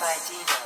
by Dino.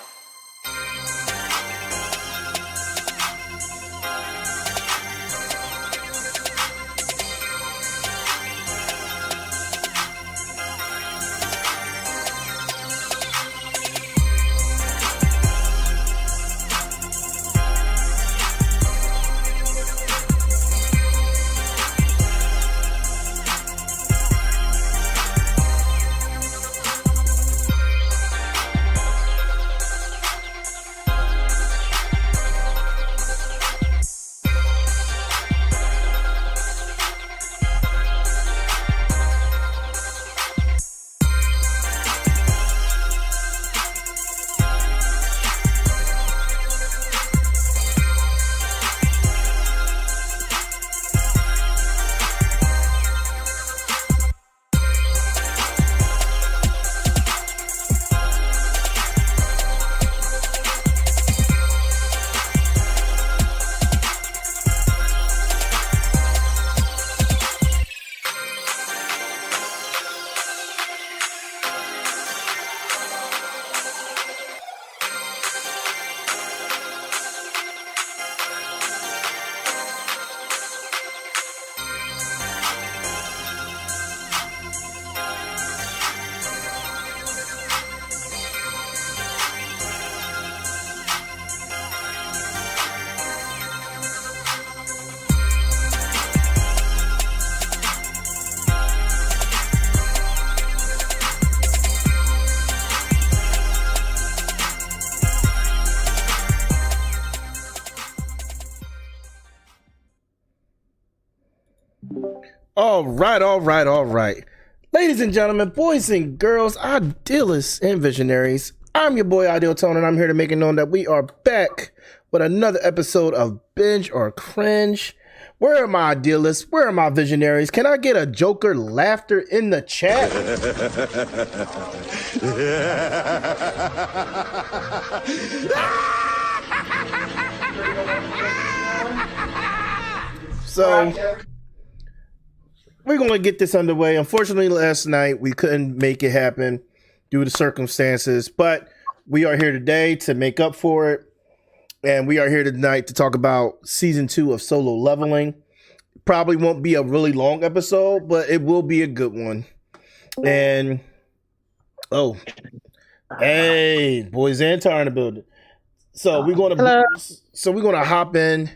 All right. Ladies and gentlemen, boys and girls, idealists and visionaries, I'm your boy Ideal Tone, and I'm here to make it known that we are back with another episode of Binge or Cringe. Where are my idealists? Where are my visionaries? Can I get a Joker laughter in the chat? So we're going to get this underway. Unfortunately, last night we couldn't make it happen due to circumstances, but we are here today to make up for it. And we are here tonight to talk about season 2 of SoloLeveling. Probably won't be a really long episode, but it will be a good one. And hey, boy Xantar in the building. So we're going to hop in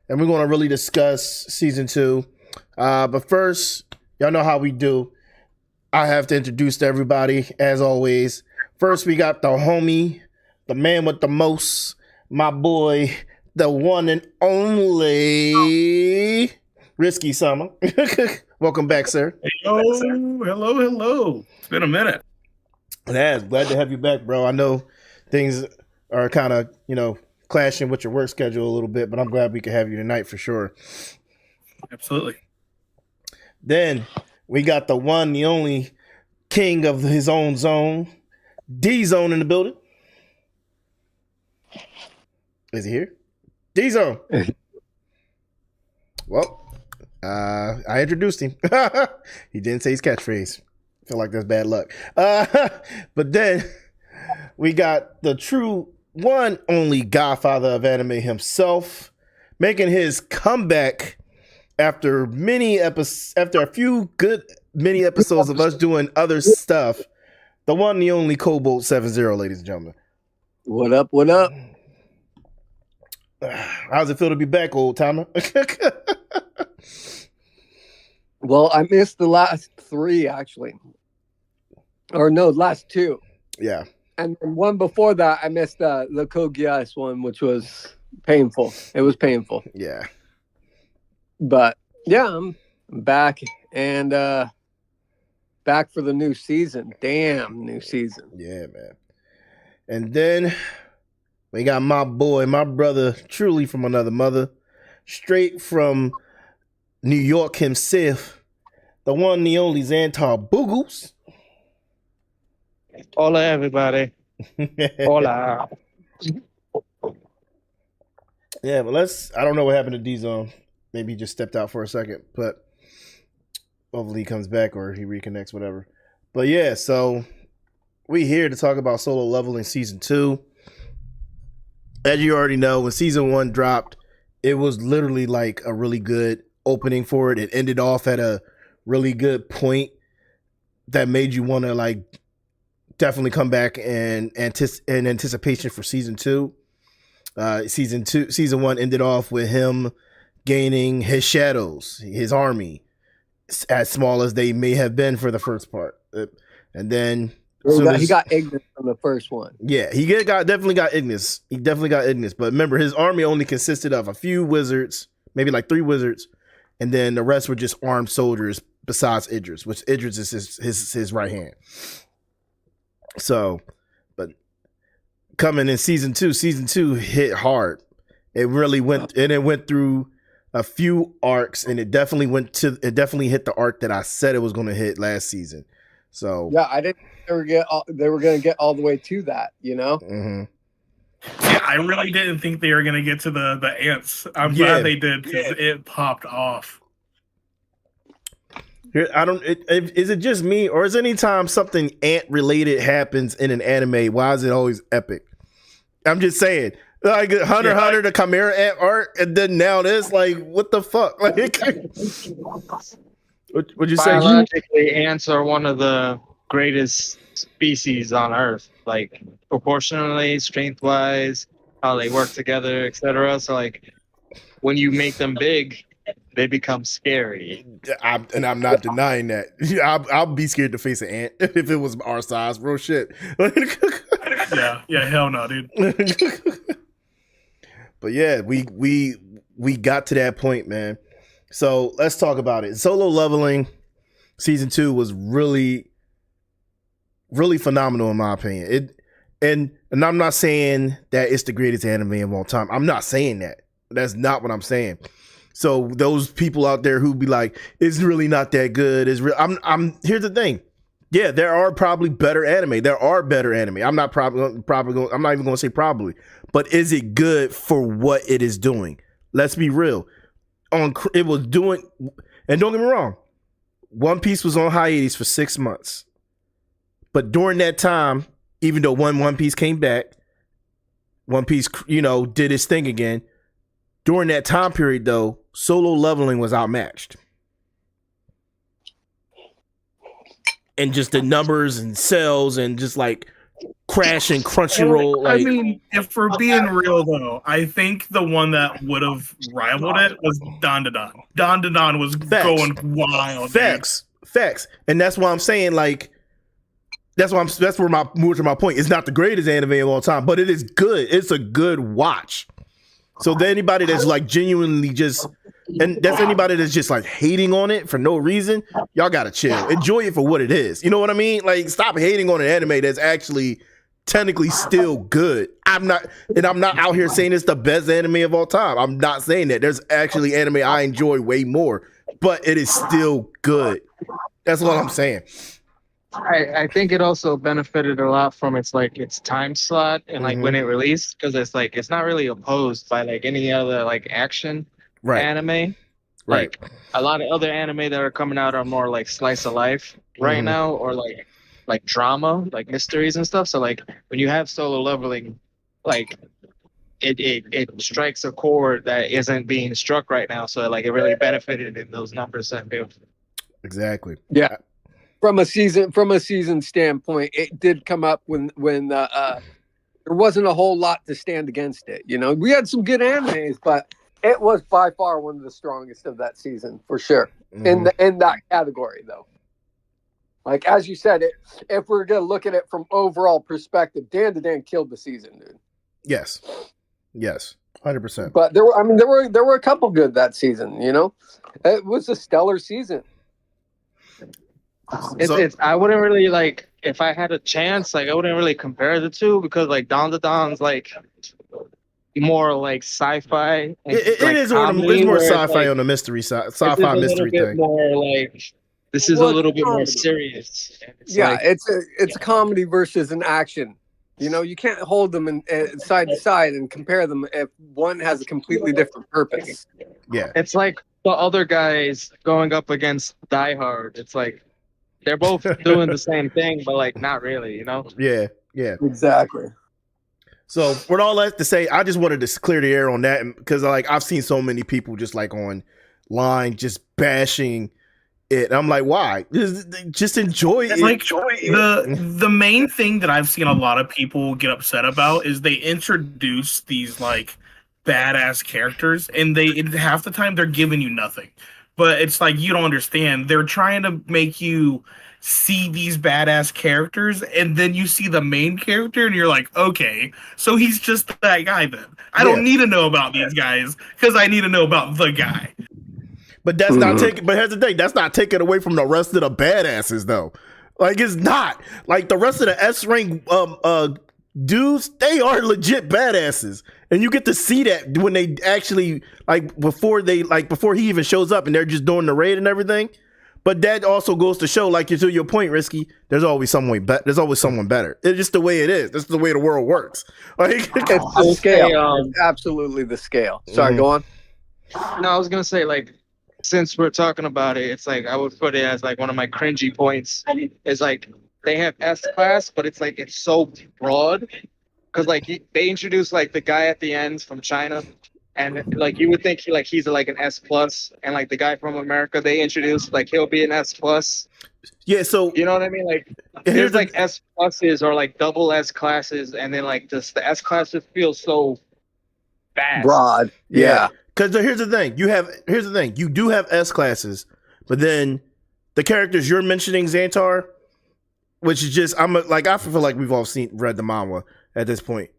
and we're going to really discuss season 2. But first, y'all know how we do. I have to introduce everybody, as always. First, we got the homie, the man with the most, my boy, the one and only Risky Summer. Welcome back, sir. Hello. It's been a minute. Yeah, glad to have you back, bro. I know things are kind of, clashing with your work schedule a little bit, but I'm glad we could have you tonight for sure. Absolutely. Then we got the one, the only king of his own zone, D-Zone in the building. Is he here? D-Zone. Well, I introduced him. He didn't say his catchphrase. I feel like that's bad luck. But then we got the true one, only godfather of anime himself, making his comeback after a few good mini episodes of us doing other stuff. The one, the only Cobalt 70, ladies and gentlemen. What up? How's it feel to be back, old timer? Well, I missed the last 3 actually. Or no, last 2. Yeah. And one before that, I missed the Code Geass one, which was painful. It was painful. Yeah. But yeah, I'm back and back for the new season. Damn, new season. Yeah, man. And then we got my boy, my brother, truly from another mother, straight from New York himself, the one, the only Xantar Boogles. Hola, everybody. Hola. Yeah, but I don't know what happened to D-Zone. Maybe he just stepped out for a second, but hopefully he comes back or he reconnects, whatever. But yeah, so we here to talk about Solo Leveling Season 2. As you already know, when Season 1 dropped, it was literally like a really good opening for it. It ended off at a really good point that made you want to like definitely come back and in anticipation for Season 2. Season 1 ended off with him gaining his shadows, his army, as small as they may have been for the first part. And then he got Ignis from the first one. Yeah, he definitely got Ignis. He definitely got Ignis. But remember, his army only consisted of a few wizards, maybe like 3 wizards, and then the rest were just armed soldiers besides Idris, which Idris is his right hand. So, but coming in season 2 hit hard. It really went, and it went through a few arcs, and it definitely hit the arc that I said it was going to hit last season. So yeah, I didn't think they were going to get all the way to that, you know? Mm-hmm. Yeah, I really didn't think they were going to get to the ants. I'm glad they did, because it popped off. Is it just me, or is anytime something ant related happens in an anime, why is it always epic? I'm just saying, like Hunter x Hunter, the Chimera ant art, and then now this, like, what the fuck? Like, what'd you say? Biologically, ants are one of the greatest species on Earth, like proportionally, strength-wise, how they work together, etc. So, like, when you make them big, they become scary. I'm not denying that. I'll be scared to face an ant if it was our size, bro. Shit. yeah, hell no, dude. But yeah, we got to that point, man. So let's talk about it. Solo Leveling Season 2 was really, really phenomenal in my opinion. And I'm not saying that it's the greatest anime of all time. I'm not saying that. That's not what I'm saying. So those people out there who be like, it's really not that good. Here's the thing. Yeah, there are probably better anime. There are better anime. I'm not I'm not even going to say probably, but is it good for what it is doing? Let's be real. It was doing, and don't get me wrong, One Piece was on hiatus for 6 months. But during that time, even though One Piece came back, One Piece, did its thing again. During that time period, though, Solo Leveling was outmatched. And just the numbers and sales and just like Crash and Crunchyroll. Like, I mean, if we're being real, though, I think the one that would have rivaled it was Don Da Don. Don Da Don was going wild. Facts. And that's why I'm saying, like, that's where my point. It's not the greatest anime of all time, but it is good. It's a good watch. So anybody that's like genuinely anybody that's just like hating on it for no reason, y'all gotta chill. Enjoy it for what it is. You know what I mean? Like, stop hating on an anime that's actually technically still good. I'm not out here saying it's the best anime of all time. I'm not saying that. There's actually anime I enjoy way more, but it is still good. That's what I'm saying. I think it also benefited a lot from its time slot and like when it released, because it's not really opposed by like any other like action anime. Like a lot of other anime that are coming out are more like slice of life right now, or like drama, like mysteries and stuff. So like when you have Solo Leveling, like it strikes a chord that isn't being struck right now. So like it really benefited in those numbers, I feel. Exactly. Yeah. From a season standpoint, it did come up when there wasn't a whole lot to stand against it. We had some good animes, but it was by far one of the strongest of that season for sure. In that category, though, like as you said, if we're gonna look at it from overall perspective, Dan to Dan killed the season, dude. Yes, 100%. But there were a couple good that season. It was a stellar season. I wouldn't really like, if I had a chance, like I wouldn't really compare the two, because like Don Da Don's like more like sci-fi. It is it's more sci-fi on the mystery side, sci-fi mystery thing. More like this is a little bit more serious. It's a comedy versus an action. You can't hold them in side to side and compare them if one has a completely different purpose. Yeah, it's like the other guys going up against Die Hard. It's like they're both doing the same thing, but like not really, you know? Yeah. Exactly. So with all that to say, I just wanted to clear the air on that because like I've seen so many people just like online just bashing it. I'm like, why? Just enjoy it. Like the main thing that I've seen a lot of people get upset about is they introduce these like badass characters, and half the time they're giving you nothing. But it's like you don't understand. They're trying to make you see these badass characters, and then you see the main character, and you're like, okay, so he's just that guy then. I don't need to know about these guys because I need to know about the guy. But that's not taking. But here's the thing: that's not taking away from the rest of the badasses, though. Like it's not like the rest of the S rank dudes. They are legit badasses, and you get to see that when they actually before he even shows up, and they're just doing the raid and everything. But that also goes to show, like to your point, Risky. There's always someone better. There's always someone better. It's just the way it is. That's the way the world works. Like it's the scale. It's absolutely the scale. Sorry, go on. No, I was gonna say like. Since we're talking about it, it's like I would put it as like one of my cringy points is like they have S class, but it's like it's so broad because like they introduce like the guy at the end from China, and like you would think he's like an S plus, and like the guy from America they introduced like he'll be an S plus. Yeah, so you know what I mean? Like there's like S pluses or like double S classes, and then like the S classes feel so vast. Broad, yeah. Because here's the thing. You do have S classes, but then the characters you're mentioning, Xantar, which is just I feel like we've all read the manga at this point.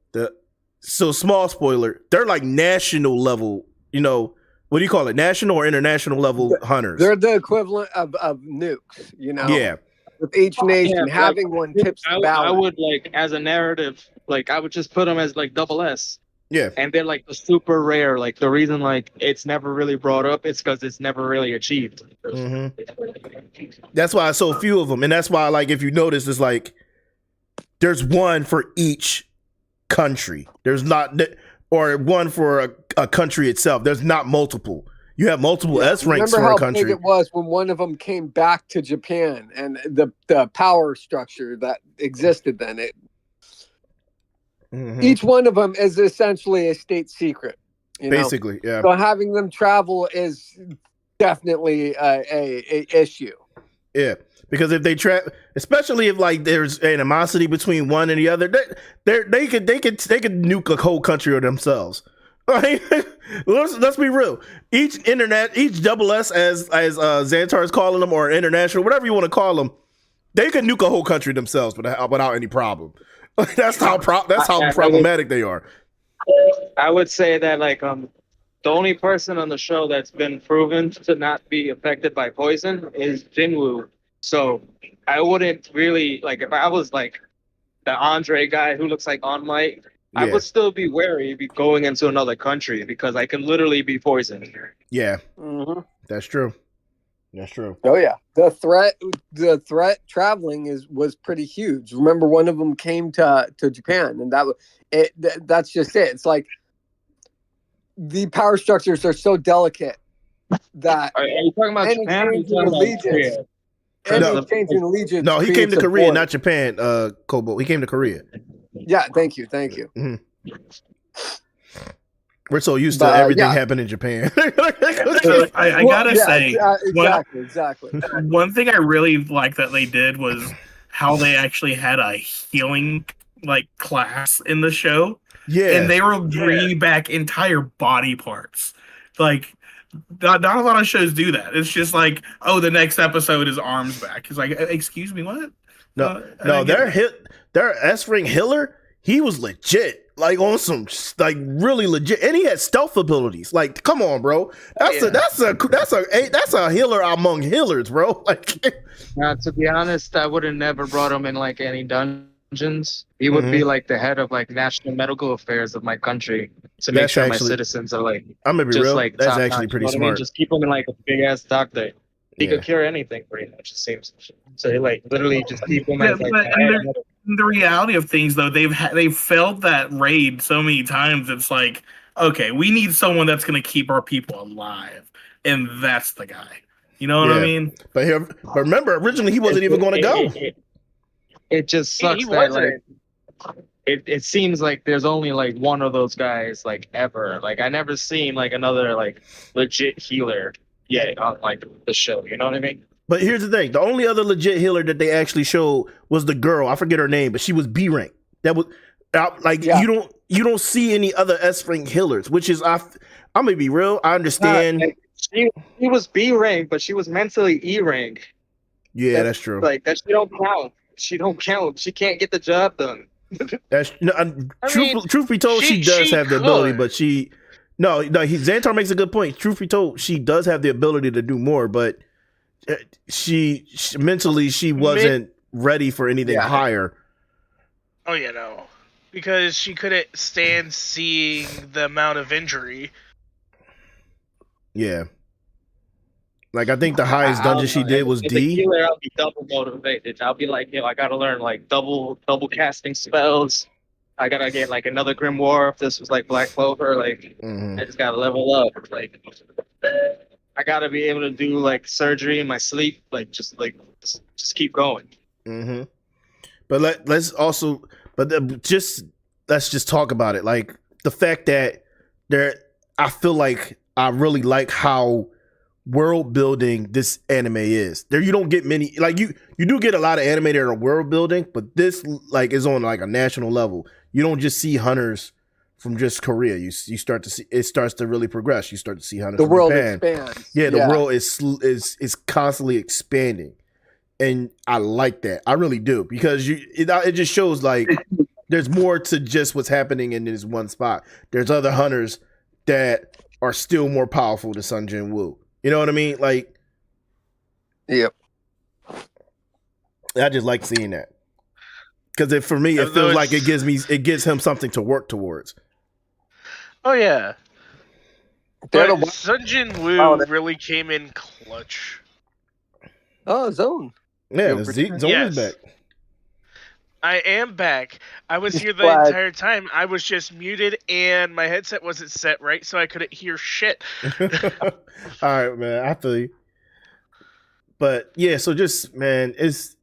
So small spoiler, they're like national level, what do you call it? National or international level hunters. They're the equivalent of nukes, Yeah. With each nation having one tips the balance. I would like as a narrative, like I would just put them as like double S. Yeah. And they're like the super rare. Like the reason like it's never really brought up, it's because it's never really achieved. Mm-hmm. That's why so few of them. And that's why like if you notice it's like there's one for each country. There's not or one for a country itself. There's not multiple. You have multiple S ranks for a country. Remember how big it was when one of them came back to Japan and the power structure that existed then. Mm-hmm. Each one of them is essentially a state secret. Basically, yeah. So having them travel is definitely a issue. Yeah, because if they especially if like there's animosity between one and the other, they could nuke a whole country or themselves. Right? let's be real. Each double S as Xantar is calling them, or international, whatever you want to call them, they could nuke a whole country themselves without any problem. That's how problematic they are. I would say that like the only person on the show that's been proven to not be affected by poison is Jinwoo. So I wouldn't really like if I was like the Andre guy who looks like On Mic, I would still be wary going into another country because I can literally be poisoned. Yeah, That's true. That's true. Oh yeah, the threat traveling was pretty huge. Remember, one of them came to Japan, and that's just it. It's like the power structures are so delicate that are you talking about Japan? Change in allegiance. No, he came to Korea, not Japan. Kobo, he came to Korea. Yeah, thank you. Mm-hmm. We're so used to everything happening in Japan. I gotta say, exactly. One thing I really liked that they did was how they actually had a healing like class in the show. Yeah, and they were bringing back entire body parts. Like, not a lot of shows do that. It's just like, oh, the next episode is arms back. It's like, excuse me, what? No, their S-ring healer, he was legit. Like on some like really legit, and he had stealth abilities. Like, come on, bro, that's a healer among healers, bro. Like, to be honest, I would have never brought him in like any dungeons. He would be like the head of like national medical affairs of my country to make sure my citizens are like. I'm gonna be just real. Like that's actually pretty smart. I mean? Just keep him in like a big ass doctor. He could cure anything pretty much. It seems. So he like literally just keep him as like. The reality of things, though, they've failed that raid so many times. It's like, okay, we need someone that's going to keep our people alive, and that's the guy. You know what I mean? But remember, originally he wasn't even going to go. It just sucks that like it seems like there's only like one of those guys like ever. Like I never seen like another like legit healer yet on like the show. You know what I mean? But here's the thing: the only other legit healer that they actually showed was the girl. I forget her name, but she was B rank. That was you don't see any other S rank healers, which is I'm gonna be real. I understand. She was B rank, but she was mentally E rank. Yeah, that's true. Like that, she don't count. She don't count. She can't get the job done. That's truth be told, she does have the ability, but Xantar makes a good point. Truth be told, she does have the ability to do more, but she mentally she wasn't ready for anything higher. Oh yeah, no, because she couldn't stand seeing the amount of injury. Yeah. Like I think the highest dungeon she did was D. Healer, I'll be double motivated. I'll be like, I gotta learn like double casting spells. I gotta get like another grimoire if this was like Black Clover. Like I just gotta level up. Like I gotta be able to do like surgery in my sleep. Like just keep going. Mm-hmm. But let's just talk about it. Like the fact that I feel like I really like how world building this anime is. There you don't get many, like you do get a lot of anime that are world building, but this like is on like a national level. You don't just see hunters from just Korea. You start to see it starts to really progress. You start to see hunters the from world Japan. expands. Yeah, the world is constantly expanding, and I like that. I really do, because it just shows like there's more to just what's happening in this one spot. There's other hunters that are still more powerful than Sun Jin Woo. You know what I mean? Like, yep. I just like seeing that, because for me, it feels like it gives him something to work towards. Oh yeah, but Sun Jin Woo really came in clutch. Oh, Zone. Yeah, Zone is back. I am back. I was here the entire time. I was just muted and my headset wasn't set right, so I couldn't hear shit. All right, man. I feel you. But yeah, so just man, it's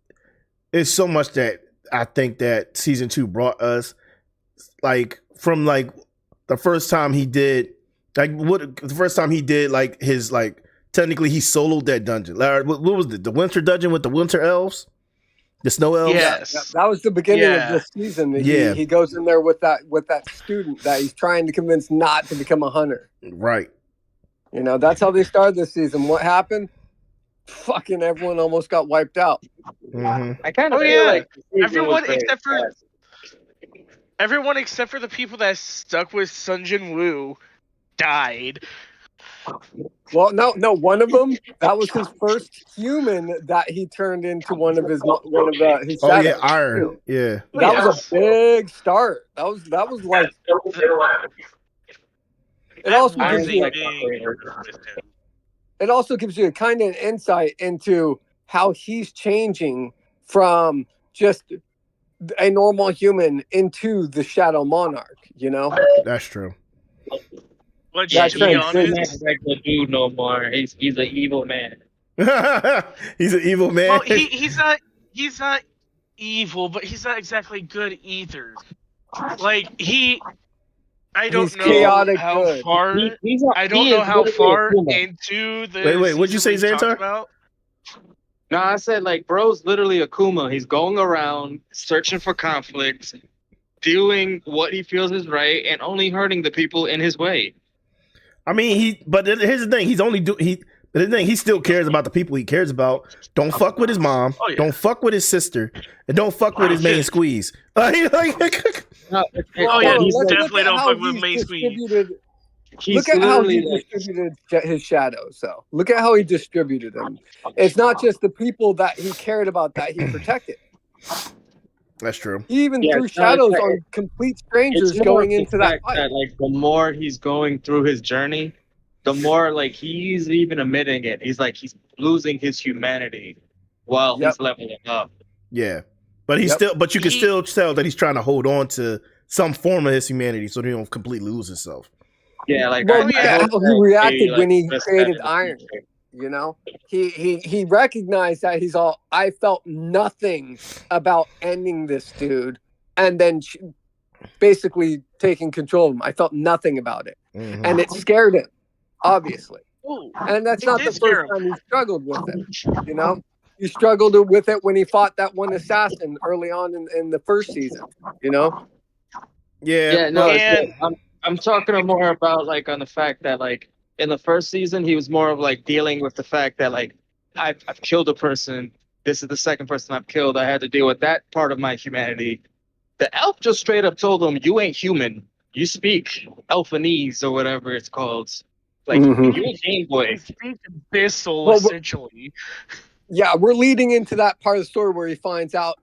so much that I think that season 2 brought us. Like from like the first time he did like his like technically he soloed that dungeon. What was it? The winter dungeon with the winter elves? The snow elves? Yes. That was the beginning of this season. He goes in there with that student that he's trying to convince not to become a hunter. Right. You know, that's how they started this season. What happened? Fucking everyone almost got wiped out. Mm-hmm. I kind of feel like everyone except for the people that stuck with Sun Jin Woo died. Well, no, one of them, that was his first human that he turned into one of his shadows. Oh yeah, Iron. Yeah. That was a big start. That was like it also gives you a kind of insight into how he's changing from just a normal human into the Shadow Monarch, you know? That's true. But he's not a regular dude no more. He's an evil man. He's an evil man. Well, he's not evil, but he's not exactly good either. Like I don't know how far. I don't know how far into the. Wait, what'd you say, Xantar? No, I said like bro's literally a Kuma. He's going around searching for conflicts, doing what he feels is right, and only hurting the people in his way. I mean, but here's the thing: he still cares about the people he cares about. Don't fuck with his mom. Oh, yeah. Don't fuck with his sister, and don't fuck with his main squeeze. Definitely don't fuck with main squeeze. Look at how he distributed his shadows, though. Look at how he distributed them. It's not just the people that he cared about that he protected. That's true. He even threw shadows on complete strangers going into that fight. Like the more he's going through his journey, the more like he's even admitting it. He's like he's losing his humanity while he's leveling up. Yeah, but but you can still tell that he's trying to hold on to some form of his humanity so he don't completely lose himself. Yeah, like how he reacted when he created Iron. You know, he recognized that he's all. I felt nothing about ending this dude, and then basically taking control of him. I felt nothing about it, and it scared him, obviously. Ooh, and that's not the first time he struggled with it. You know, he struggled with it when he fought that one assassin early on in the first season. You know. Yeah. No, I'm talking more about like on the fact that like in the first season he was more of like dealing with the fact that like I've killed a person. This is the second person I've killed. I had to deal with that part of my humanity. The elf just straight up told him, "You ain't human. You speak Elfanese or whatever it's called. Like you're a Game Boy. You speak Abyssal, essentially." Yeah, we're leading into that part of the story where he finds out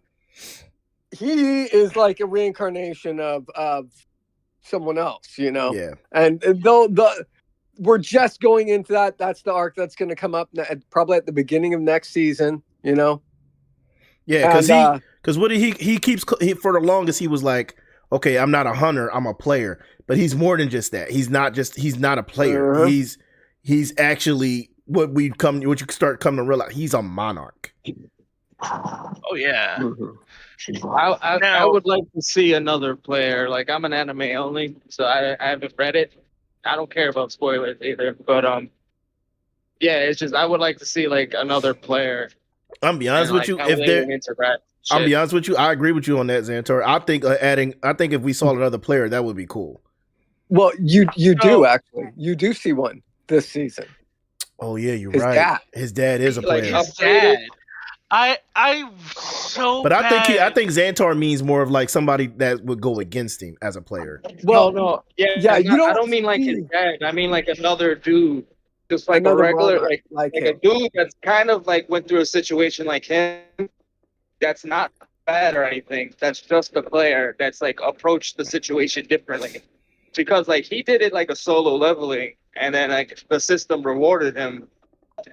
he is like a reincarnation of someone else, you know. Yeah. And we're just going into that. That's the arc that's going to come up probably at the beginning of next season, you know. Yeah, because what he keeps for the longest he was like, okay, I'm not a hunter, I'm a player, but he's more than just that. He's not a player. He's actually what you start coming to realize. He's a monarch. Oh yeah. I would like to see another player. Like I'm an anime only, so I haven't read it. I don't care about spoilers either. But yeah, it's just I would like to see like another player. I'm be honest with you. I'll be honest with you. I agree with you on that, Xantor. I think if we saw another player, that would be cool. Well, you do actually. You do see one this season. Oh yeah, you're His right. Dad. His dad is a player. His dad. I But I think Xantor means more of like somebody that would go against him as a player. Well, no, yeah. I don't mean like his dad. I mean like another dude. Just like a regular, like a dude that's kind of like went through a situation like him. That's not bad or anything. That's just a player that's like approached the situation differently. Because like he did it like a solo leveling, and then like the system rewarded him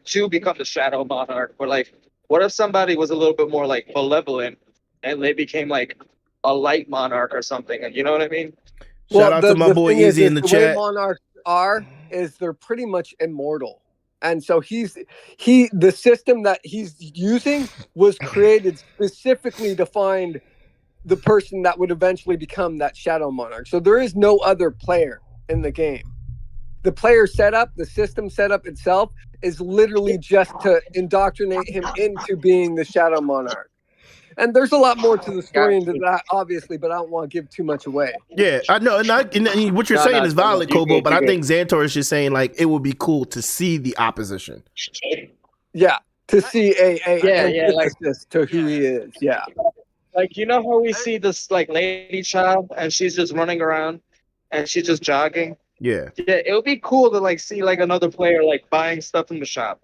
to become the Shadow Monarch. But like, what if somebody was a little bit more like malevolent and they became like a light monarch or something? You know what I mean? Shout out to my boy Easy in the chat. The way monarchs is they're pretty much immortal. And so the system that he's using was created specifically to find the person that would eventually become that Shadow Monarch. So there is no other player in the game. The player setup, the system setup itself is literally just to indoctrinate him into being the Shadow Monarch. And there's a lot more to the story into that, obviously, but I don't want to give too much away. Yeah, I know. And what you're saying is valid, Kobo, but I think Xantor is just saying, like, it would be cool to see the opposition. Yeah, to see a like this to who he is. Yeah. Like, you know how we see this, like, lady child, and she's just running around, and she's just jogging? Yeah. Yeah, it would be cool to, like, see, like, another player, like, buying stuff in the shop.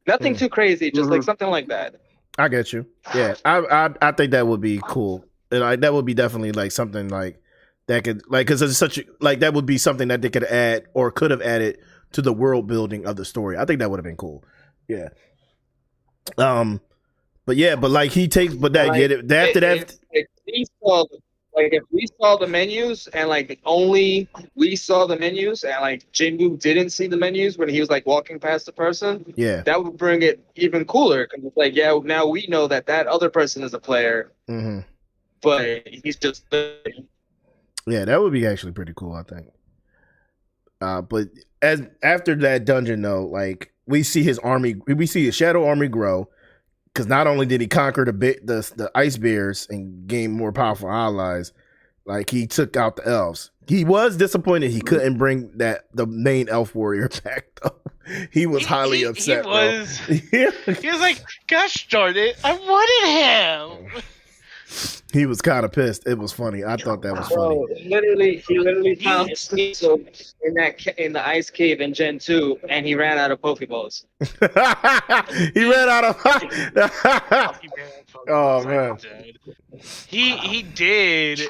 Nothing too crazy, just, like, something like that. I get you. Yeah, I think that would be cool. Like that would be definitely like something like that could like because it's such like that would be something that they could add or could have added to the world building of the story. I think that would have been cool. Yeah. But like he takes after that. If we saw the menus and like only we saw the menus and like Jingu didn't see the menus when he was like walking past the person, that would bring it even cooler because it's like now we know that other person is a player, but he's just that would be actually pretty cool, I think. But after that dungeon though, like we see his shadow army grow. Because not only did he conquer the ice bears and gain more powerful allies, like he took out the elves. He was disappointed he couldn't bring the main elf warrior back though. He was highly upset. He was like, "Gosh darn it, I wanted him." He was kind of pissed. It was funny. I thought that was funny. He literally found Sneasel in the ice cave in Gen 2, and he ran out of Pokeballs. He ran out of. Oh man. He did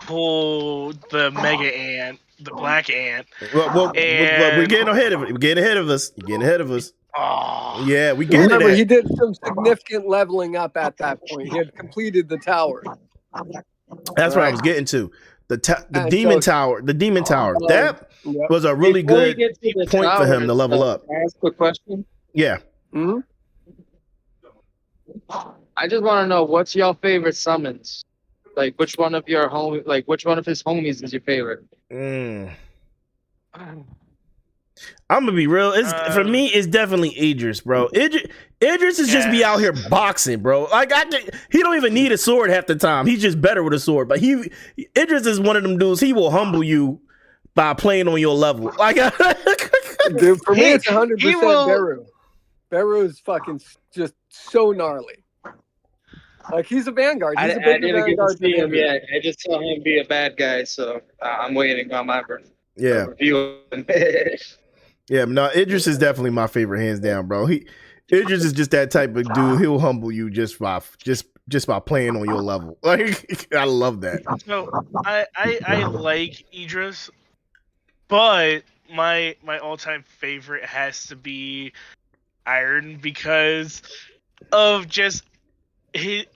pull the mega ant, the black ant. Well, we're getting ahead of it. We're getting ahead of us. You're getting ahead of us. Oh. Yeah, we get it. Remember, he did some significant leveling up at that point. He had completed the tower. That's what I was getting to. the demon tower. The demon tower. That was a really good point for him to level up. Can I ask a quick question? Yeah. Mm-hmm. I just want to know, what's your favorite summons? Like, which one of his homies is your favorite? I'm gonna be real. For me, it's definitely Idris, bro. Idris is just be out here boxing, bro. Like he don't even need a sword half the time. He's just better with a sword. But Idris is one of them dudes. He will humble you by playing on your level. Like, dude, for me, it's 100% Beru. Beru is fucking just so gnarly. Like, he's a Vanguard. He's a big didn't get to Vanguard. see him yet. I just saw him be a bad guy, so I'm waiting on my review. Yeah, no, Idris is definitely my favorite, hands down, bro. Idris is just that type of dude. He'll humble you just by playing on your level. Like, I love that. So I like Idris, but my all-time favorite has to be Iron, because of just the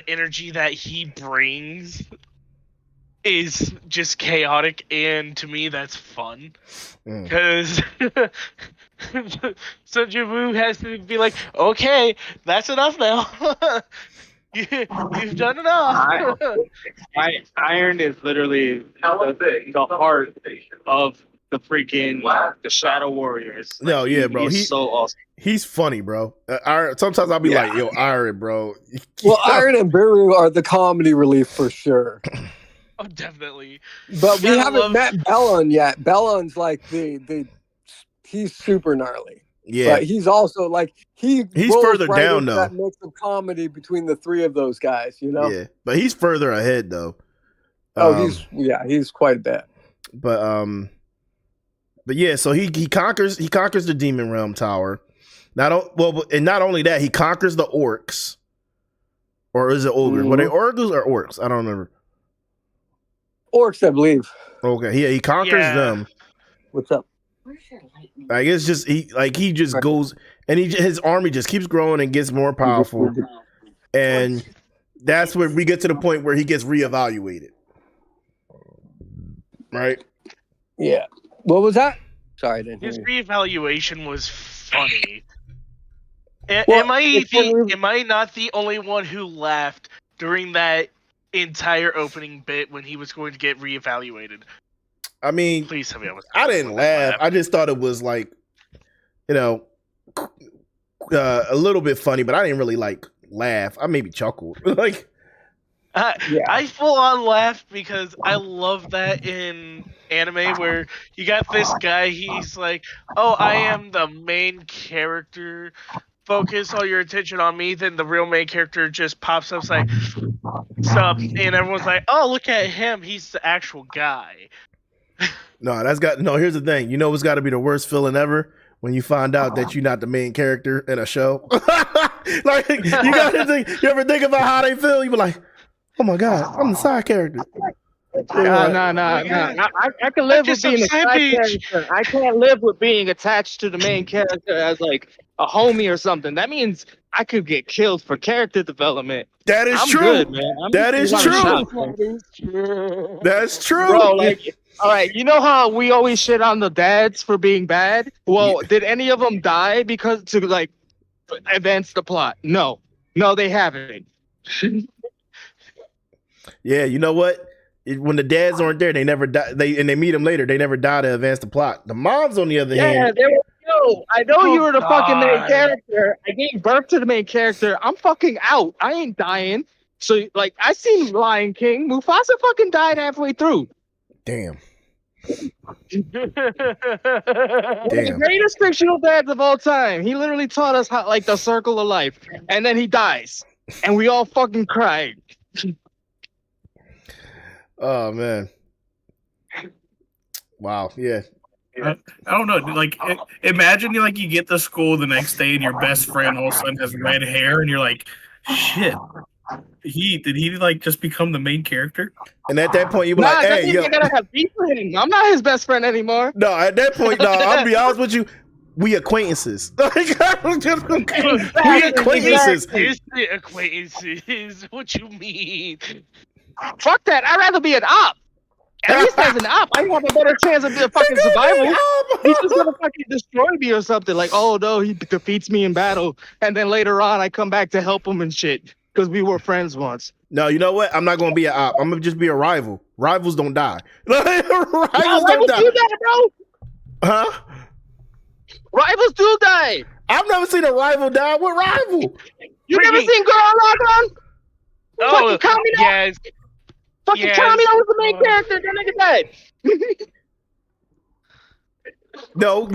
energy that he brings is just chaotic, and to me that's fun. Because Sunjubu has to be like, okay, that's enough now. You've done enough. Iron is literally the heart of the freaking the Shadow Warriors. No, yeah, bro. He's so awesome. He's funny, bro. Sometimes I'll be like, yo, Iron, bro. Well, Iron and Beru are the comedy relief for sure. Oh, definitely. But we haven't met Bellon yet. Bellon's like he's super gnarly. Yeah. But he's also like he's further down though. That mix of comedy between the three of those guys, you know? Yeah. But he's further ahead though. He's quite a bit. But yeah, so he conquers the Demon Realm Tower. And not only that, he conquers the orcs. Or is it ogres? Were they orcs or orcs? I don't remember. Orcs, I believe. Okay, yeah, he conquers them. What's up? Like, it's just he just goes, and his army just keeps growing and gets more powerful, and that's where we get to the point where he gets reevaluated, right? Yeah. What was that? Sorry, I didn't hear His you. reevaluation was funny. Am I not the only one who laughed during that entire opening bit when he was going to get reevaluated? I mean, please tell me I didn't laugh. I just thought it was like, a little bit funny, but I didn't really like laugh. I maybe chuckled. Like, I full on laughed because I love that in anime where you got this guy. He's like, "Oh, I am the main character. Focus all your attention on me." Then the real main character just pops up, like, "Sup?" And everyone's like, "Oh, look at him. He's the actual guy." Here's the thing. You know what's got to be the worst feeling ever? When you find out that you're not the main character in a show. Like, you ever think about how they feel? You be like, oh my God, I'm the side character. No. I can live with being a side character. I can't live with being attached to the main character as like a homie or something. That means I could get killed for character development. That is true. Good, man. That is true. That's true. Bro, like, all right, you know how we always shit on the dads for being bad? Well, did any of them die because to like advance the plot? No, they haven't. Yeah, you know what? When the dads aren't there, they never die. They meet them later. They never die to advance the plot. The moms, on the other hand, I know you were the fucking main character. I gave birth to the main character. I'm fucking out. I ain't dying. So, like, I seen Lion King. Mufasa fucking died halfway through. Damn. The greatest fictional dads of all time. He literally taught us how, like, the circle of life, and then he dies, and we all fucking cried. Oh man! Wow. Yeah. I don't know. Like, imagine you get to school the next day and your best friend all of a sudden has red hair, and you're like, shit. Did he just become the main character? And at that point, you be like, "Hey, yo, I gotta have beef with him. I'm not his best friend anymore." No, at that point, no. I'll be honest with you. We acquaintances. We acquaintances. Acquaintances. What you mean? Fuck that. I'd rather be an op. At least as an op, I have a better chance of the fucking survival. He's just gonna fucking destroy me or something. Like, oh no, he defeats me in battle, and then later on, I come back to help him and shit because we were friends once. No, you know what? I'm not gonna be an op. I'm gonna just be a rival. Rivals don't die. Rivals don't die, bro. Huh? Rivals do die. I've never seen a rival die. What rival? You never seen Girl Lock-On? Oh, yes. Fucking Kamino was the main character. That nigga died. No.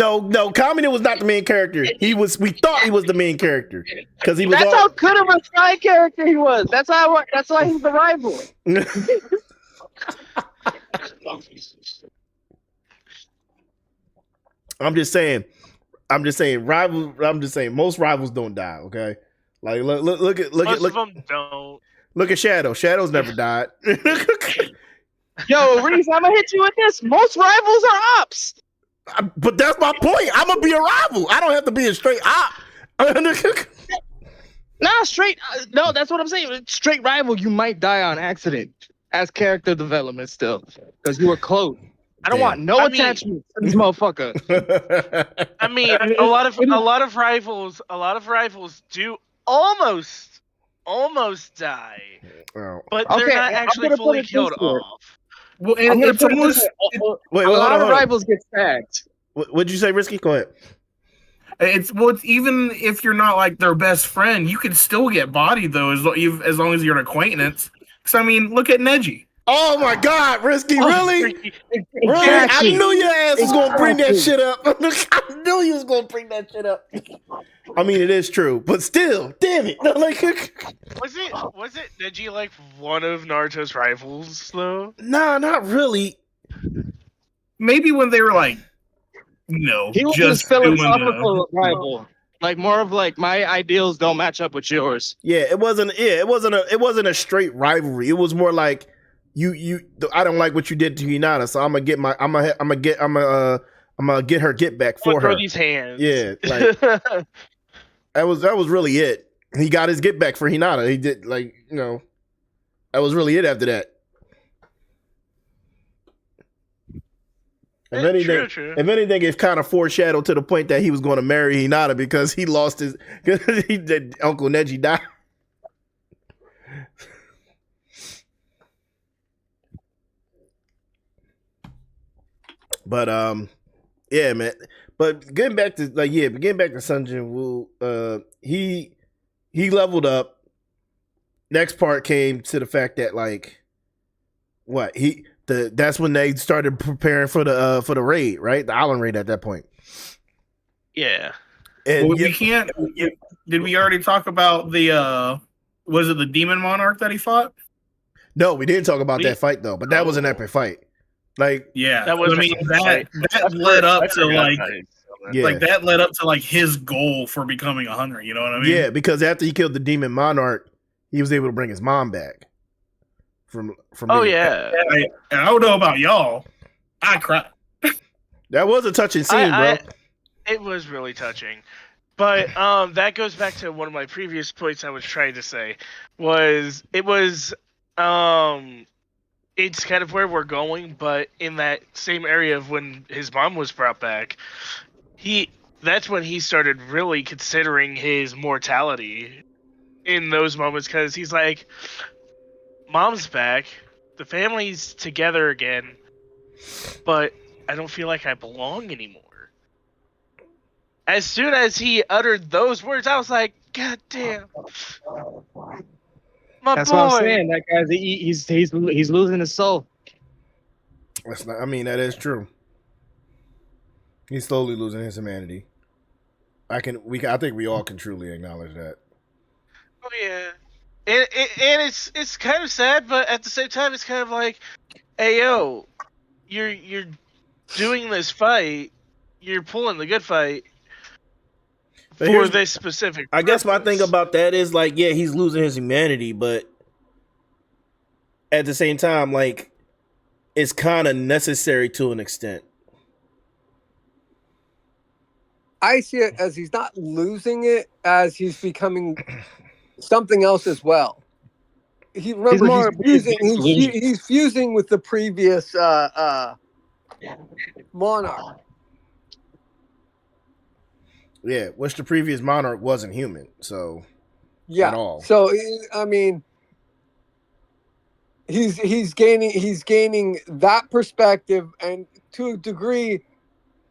Kamino was not the main character. We thought he was the main character because he was. That's how good of a side character he was. That's why he's the rival. I'm just saying. Rivals. I'm just saying. Most rivals don't die. Okay. Like look at most of them don't. Look at Shadow. Shadow's never died. Yo, Reese, I'm gonna hit you with this. Most rivals are ops. But that's my point. I'm gonna be a rival. I don't have to be a straight op. Straight. No, that's what I'm saying. Straight rival, you might die on accident as character development still because you were close. I don't want no attachment to this motherfucker. I mean, a lot of rivals do almost die, but they're not actually fully killed off. Well, and it's almost a lot of rivals get sacked. What'd you say, Risky? Go ahead. It's even if you're not like their best friend, you can still get bodied though, as long as you're an acquaintance. Because I mean, look at Neji. Oh my God, Risky! Really? Really? I knew your ass was gonna bring that shit up. I knew you was gonna bring that shit up. I mean, it is true, but still, damn it! Like, was it Neji like one of Naruto's rivals though? Nah, not really. Maybe when they were like, he was just philosophical rival. Like more of like my ideals don't match up with yours. Yeah, it wasn't a straight rivalry. It was more like I don't like what you did to Hinata, so I'm gonna get her get back for her. Throw these hands. Yeah, like that was really it. He got his get back for Hinata. He did that was really it after that. If anything, it kind of foreshadowed to the point that he was going to marry Hinata because he lost his Uncle Neji died. But yeah, man. But getting back to Sun Jin-woo, he leveled up. Next part came to the fact that that's when they started preparing for the raid, right? The island raid at that point. Yeah. And we can't. Did we already talk about the? Was it the Demon Monarch that he fought? No, we didn't talk about that fight though. But that was an epic fight. Yeah, that was. I mean, that led up to that led up to his goal for becoming a hunter. You know what I mean? Yeah, because after he killed the Demon Monarch, he was able to bring his mom back. From yeah. And I don't know about y'all. I cried. That was a touching scene, bro. It was really touching. But that goes back to one of my previous points I was trying to say. It's kind of where we're going, but in that same area of when his mom was brought back, that's when he started really considering his mortality in those moments, because he's like, Mom's back, the family's together again, but I don't feel like I belong anymore. As soon as he uttered those words, I was like, God damn. That's what I'm saying. That guy's he's losing his soul. That is true. He's slowly losing his humanity. I think we all can truly acknowledge that. Oh yeah. And it's kind of sad, but at the same time, it's kind of like, hey yo, you're doing this fight, you're pulling the good fight for this specific purpose. I guess my thing about that is he's losing his humanity, but at the same time, it's kind of necessary to an extent. I see it as he's not losing it, as he's becoming something else as well. he's fusing with the previous monarch. Yeah, which the previous monarch wasn't human, so at all. So I mean, he's gaining that perspective, and to a degree,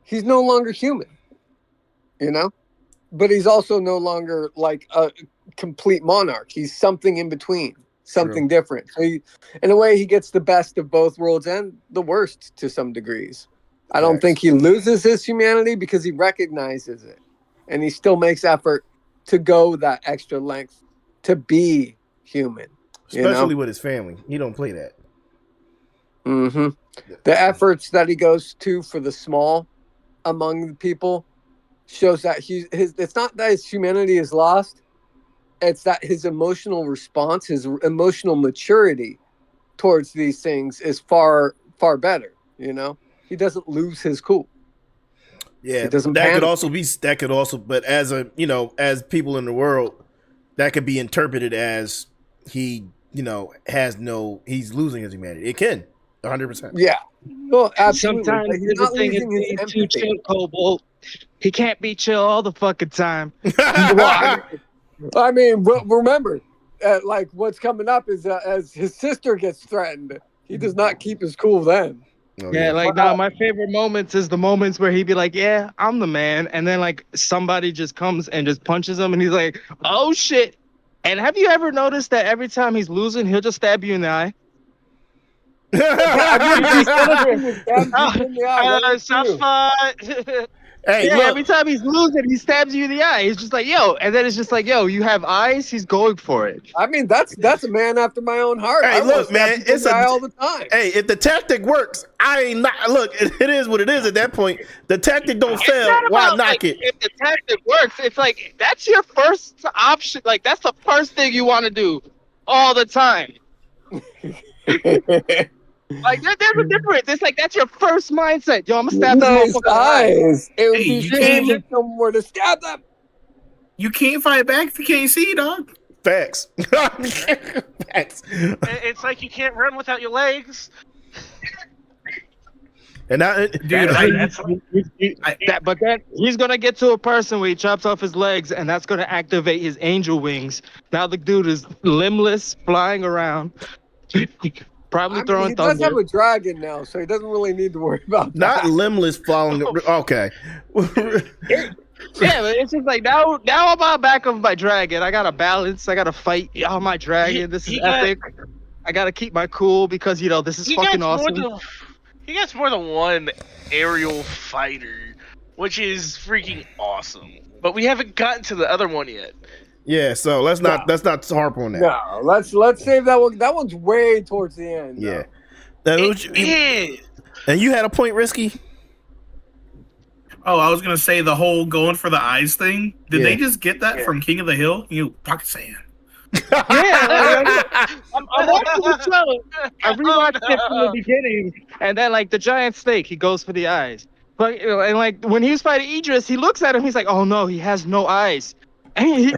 he's no longer human. You know, but he's also no longer like a complete monarch. He's something in between, something different. So in a way, he gets the best of both worlds and the worst to some degrees. I don't think he loses his humanity because he recognizes it, and he still makes effort to go that extra length to be human. Especially with his family. He don't play that. Mm-hmm. The efforts that he goes to for the small among the people shows that it's not that his humanity is lost. It's that his emotional response, his emotional maturity towards these things is far, far better. You know, he doesn't lose his cool. Yeah, that could also, but as people in the world, that could be interpreted as he's losing his humanity. It can, 100%. Yeah, well, absolutely. Sometimes he's not losing his too chill, Cobalt. He can't be chill all the fucking time. I mean, remember, like what's coming up is as his sister gets threatened, he does not keep his cool then. My favorite moments is the moments where he'd be like, yeah, I'm the man. And then like somebody just comes and just punches him and he's like, oh shit. And have you ever noticed that every time he's losing, he'll just stab you in the eye? Every time he's losing, he stabs you in the eye. He's just like, yo, and then it's just like, yo, you have eyes. He's going for it. I mean, that's a man after my own heart. Hey, look, man, it's a guy all the time. Hey, if the tactic works, I ain't not. Look, it is what it is. At that point, the tactic don't fail. Why knock it? If the tactic works, it's like that's your first option. Like that's the first thing you want to do all the time. Like there's a difference. It's like that's your first mindset. Yo, I'm gonna stab this motherfucker. Eyes. It would be shame somewhere to stab them. You can't fight back if you can't see, dog. Facts. Facts. It's like you can't run without your legs. And he's gonna get to a person where he chops off his legs, and that's gonna activate his angel wings. Now the dude is limbless, flying around. Probably throwing thunder. He does have a dragon now, so he doesn't really need to worry about that. Not limbless falling. Okay. Yeah, but it's just like now I'm on back of my dragon. I gotta balance. I gotta fight on my dragon. This is epic. I gotta keep my cool because this is fucking awesome. He gets more than one aerial fighter, which is freaking awesome. But we haven't gotten to the other one yet. Yeah, so let's not harp on that. No, let's save that one. That one's way towards the end. Yeah. And you had a point, Risky? Oh, I was gonna say the whole going for the eyes thing. Did they just get that from King of the Hill? Pocket sand. I'm watching the show. I rewatched it from the beginning, and then like the giant snake, he goes for the eyes. But and like when he was fighting Idris, he looks at him. He's like, "Oh no, he has no eyes." And he's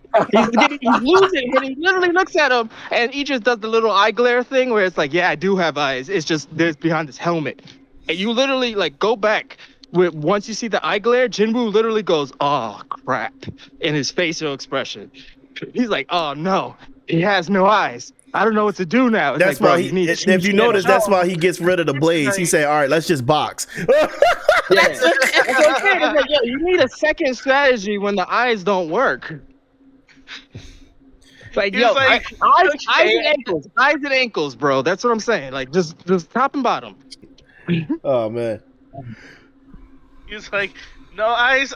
losing, and he literally looks at him, and Idris does the little eye glare thing where it's like, "Yeah, I do have eyes. It's just there's behind this helmet." And you literally like go back. Once you see the eye glare, Jinwoo literally goes, "Oh crap," in his facial expression. He's like, "Oh no, he has no eyes. I don't know what to do now." It's that's like, why if you notice, that's why he gets rid of the blades. He say, "All right, let's just box." That's what I'm saying. It's like, yo, you need a second strategy when the eyes don't work. Like, yo, eyes and ankles, bro. That's what I'm saying. Like, just top and bottom. Oh man. He's like, "No eyes.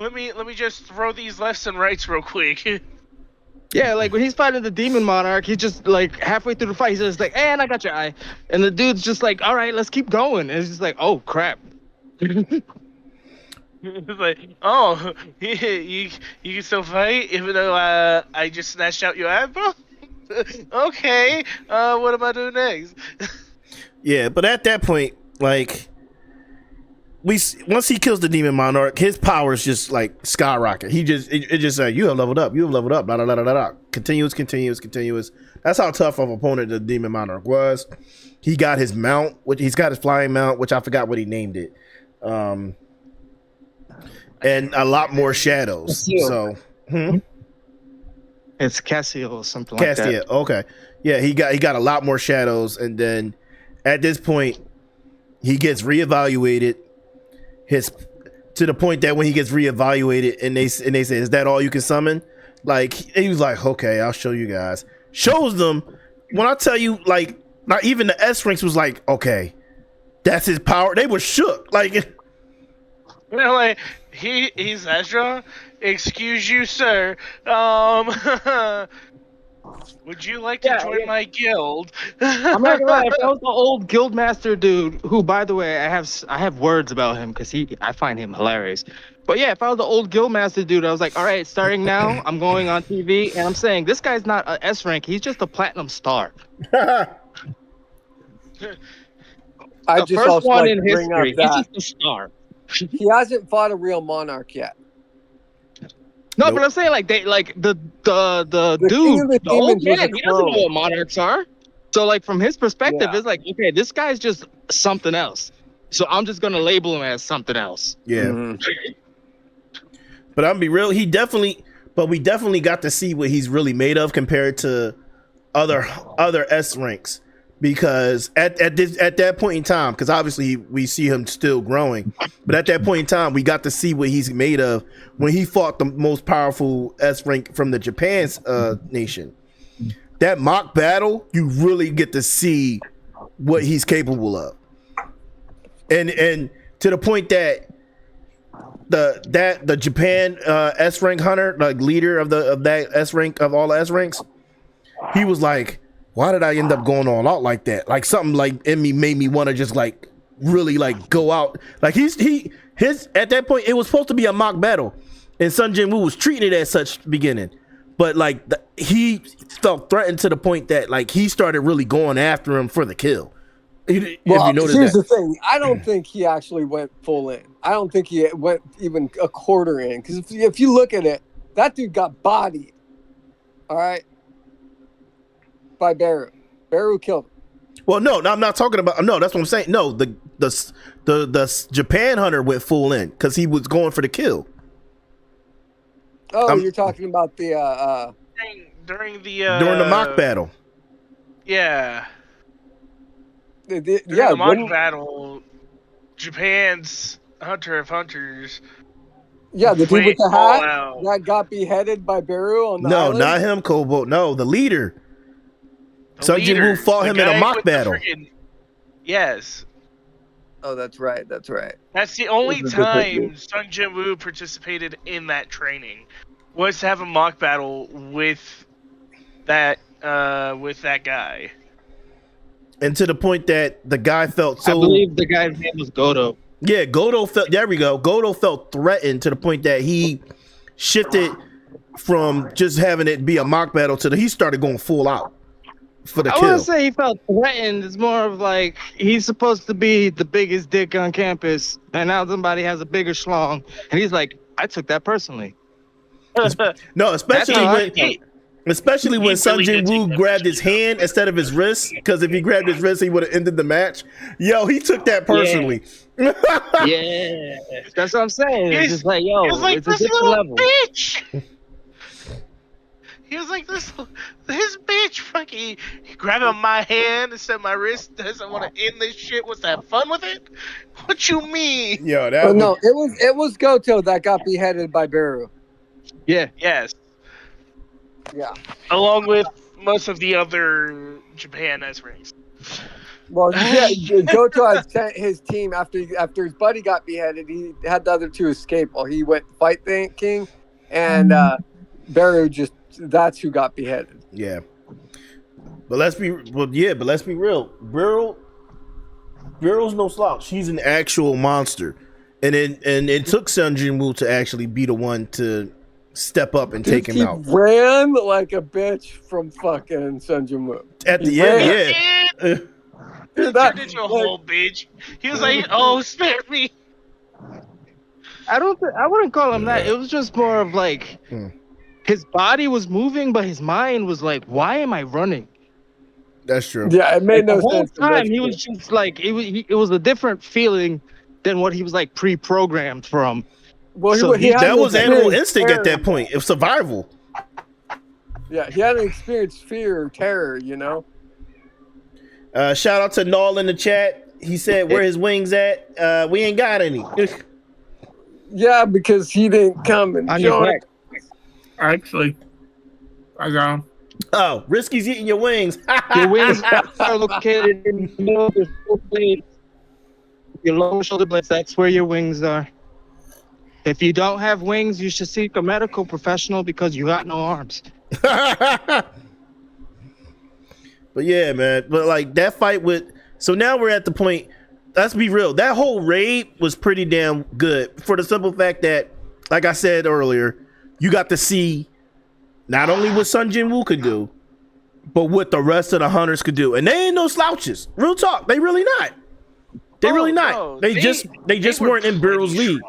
Let me just throw these lefts and rights real quick." Yeah, like when he's fighting the demon monarch, he's just like halfway through the fight, he's just like, "And I got your eye," and the dude's just like, "All right, let's keep going." And it's just like, "Oh crap." He's like, "Oh, you can still fight even though I just snatched out your eyebrow." Okay, what am I doing next? Yeah, but at that point, like, once he kills the demon monarch, his powers just like skyrocket. It just you have leveled up, blah, blah, blah, blah, blah. Continuous. That's how tough of an opponent the demon monarch was. He got his mount, he's got his flying mount, which I forgot what he named it. And a lot more shadows. So it's Cassio or something like that. Cassio, okay. Yeah, he got a lot more shadows, and then at this point he gets reevaluated. To the point that when he gets reevaluated and they say, is that all you can summon? Like, he was like, okay, I'll show you guys. Shows them. When I tell you, like, not even the S ranks was like, okay, that's his power. They were shook. Like, like he's Ezra. Excuse you, sir. Would you like to join my guild? I'm not gonna lie, if that was the old guildmaster dude, who, by the way, I have words about him because I find him hilarious. But yeah, if I was the old guildmaster dude, I was like, all right, starting now, I'm going on TV and I'm saying this guy's not an S rank, he's just a platinum star. I the just first also one like in to bring history. up that He's just a star. he hasn't fought a real monarch yet. No, Nope. but I'm saying like the king dude, of the the old demons was man, a he doesn't know clone. what monarchs are. So like from his perspective, Yeah. it's like, okay, this guy's just something else. So I'm just gonna label him as something else. yeah. Mhm. But I'm be real, we definitely got to see what he's really made of compared to other S ranks. Because at that point in time, because obviously we see him still growing, but at that point in time, we got to see what he's made of when he fought the most powerful S rank from the Japan's nation. That mock battle, you really get to see what he's capable of, and to the point that the Japan S rank hunter, like leader of that S rank of all the S ranks, he was like, why did I end up going all out like that? Like something like in me made me want to just like really like go out. Like his at that point it was supposed to be a mock battle, and Sun Jin Woo was treating it as such beginning, but like he felt threatened to the point that like he started really going after him for the kill. If Well, you notice here's that. the thing. I don't think he actually went full in. I don't think he went even a quarter in. Because if you look at it, that dude got bodied. All right. By Beru. Beru killed him. Well, no, I'm not talking about. No, that's what I'm saying. No, the Japan hunter went full in because he was going for the kill. Oh, you're talking about the during during the mock battle. Yeah. yeah, During the mock wouldn't- battle, Japan's Hunter of Hunters. yeah, the dude with went the all hat out. that got beheaded by Beru on the No, island? not him, Kobo. No, the leader. The Sun Jin Woo leader, fought the him in a guy mock with the battle. Yes. Oh, that's right. That's right. That's the only This is the time Sun Jin Woo participated in that training, was to have a mock battle with that guy. And to the point that the guy felt so. I believe the guy's name was Godo. Yeah, Godo felt. There we go. Godo felt threatened to the point that he shifted from just having it be a mock battle to he started going full out for the I kill. wouldn't say he felt threatened. It's more of like he's supposed to be the biggest dick on campus, and now somebody has a bigger schlong, and he's like, I took that personally. No, especially That's how I when. felt. Especially when He Sun really Jin did Woo take that grabbed his hand instead of his wrist, because if he grabbed his wrist, he would have ended the match. Yo, he took that personally. Yeah, that's what I'm saying. It's just like, yo, He was like, it's a this different little level. bitch! He was like, this bitch fucking grabbing my hand instead of my wrist doesn't want to end this shit, wants to have fun with it? What you mean? Yo, that Oh, was, no, it was Goto that got beheaded by Beru. Yeah, Yes. Yeah. Along with most of the other Japan S ranks. Well, yeah, Goto had sent his team after his buddy got beheaded. He had the other two escape while he went to fight the king, and Beru that's who got beheaded. yeah. But let's be real. Beryl's no slouch. She's an actual monster, and it took Sun Jin Woo to actually be the one to step up and take him He out ran like a bitch from fucking Sun Jin Woo. at the He end. ran. Yeah. Dude, Turned into a whole bitch. He was like, oh, spare me. I wouldn't call him that. It was just more of like his body was moving, but his mind was like, "Why am I running?" That's true. Yeah, it made no sense. The whole time he was just like, it was a different feeling than what he was like pre-programmed from. Well, so that was animal instinct at that point. It was survival. Yeah, he hadn't experienced fear or terror, you know. Shout out to Null in the chat. He said, "Where his wings at? We ain't got any." Yeah, because he didn't come and join. Actually, I got him. Oh, Risky's eating your wings. Your wings are located in the middle of your shoulder blades. Your lower shoulder blades, that's where your wings are. If you don't have wings, you should seek a medical professional because you got no arms. But yeah, man. But like that fight with... So now we're at the point... Let's be real. That whole raid was pretty damn good for the simple fact that, like I said earlier, you got to see not only what Sun Jin Woo could do, but what the rest of the hunters could do. And they ain't no slouches. Real talk. They really not. They really not. No. They just weren't in Burrow's league.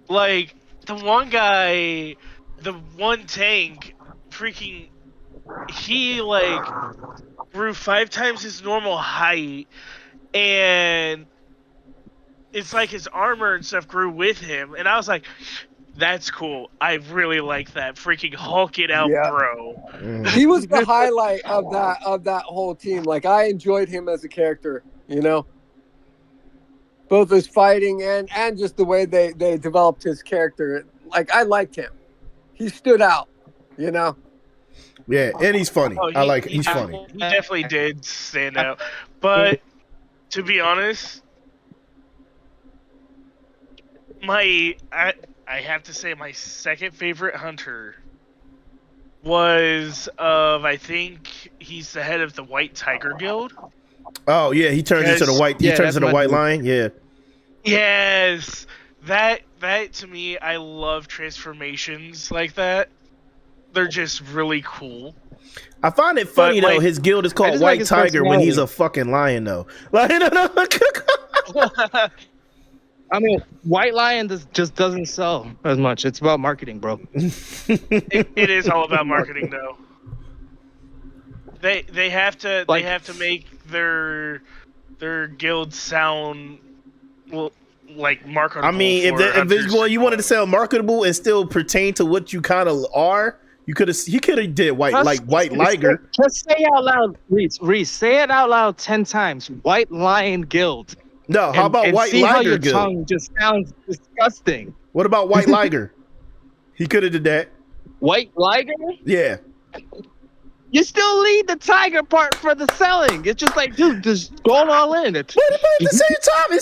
Like, the one guy, the one tank, freaking, he, like, grew 5 times his normal height, and it's like his armor and stuff grew with him, and I was like, that's cool. I really like that. Freaking Hulk it out, bro. He was the highlight of that whole team. Like, I enjoyed him as a character, you know? Both his fighting and just the way they developed his character. Like, I liked him. He stood out, you know? Yeah, and he's funny. He's funny. He definitely did stand out. But to be honest, I have to say my second favorite hunter was I think he's the head of the White Tiger Guild. Oh yeah, he turns into the white. He turns into the white lion. Yeah. Yes, that to me, I love transformations like that. They're just really cool. I find it funny though. His guild is called White Tiger when he's a fucking lion though. Like, I mean, White Lion just doesn't sell as much. It's about marketing, bro. It is all about marketing, though. They have to make their guild sound like marketable. I mean, if you wanted to sound marketable and still pertain to what you kind of are, he could have did White Liger. Just say it out loud, Reese. Say it out loud 10 times. White Lion Guild. No, how about White see Liger how your Guild? tongue just sounds disgusting. What about White Liger? He could have did that. White Liger? Yeah. You still lead the tiger part for the selling. It's just like, dude, just going all in. But at the same time,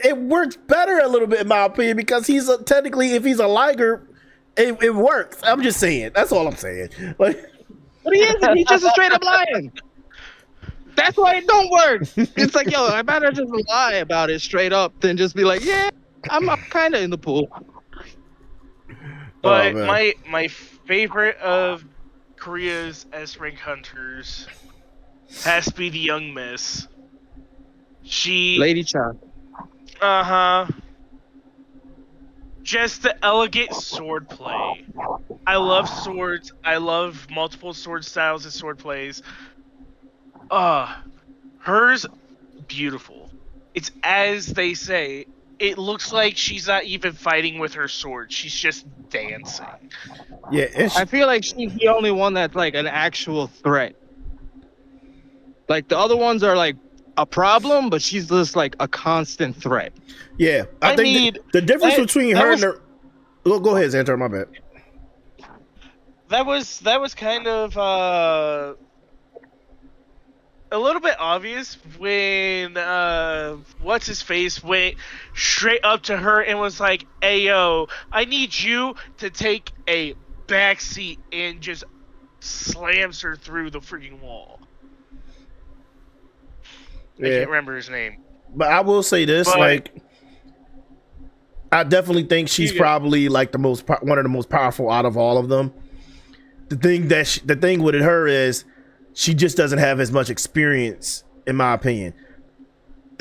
it works better a little bit in my opinion because technically, if he's a Liger, it works. I'm just saying. That's all I'm saying. Like, but he isn't. He's just a straight up lion. That's why it don't work. It's like, yo, I better just lie about it straight up than just be like, yeah, I'm kind of in the pool. But my favorite of Korea's S-rank hunters has to be the young miss. Lady Chan. Just the elegant sword play. I love swords. I love multiple sword styles and sword plays. Hers beautiful. It's as they say. It looks like she's not even fighting with her sword. She's just dancing. Yeah, I feel like she's the only one that's like an actual threat. Like the other ones are like a problem, but she's just like a constant threat. Yeah, I think the difference between her and her. Go ahead, Xantar. My bad. That was kind of a little bit obvious when what's his face went straight up to her and was like, "Hey yo, I need you to take a back seat," and just slams her through the freaking wall. Yeah. I can't remember his name. But I will say this, I definitely think she's probably like one of the most powerful out of all of them. The thing with her is she just doesn't have as much experience, in my opinion.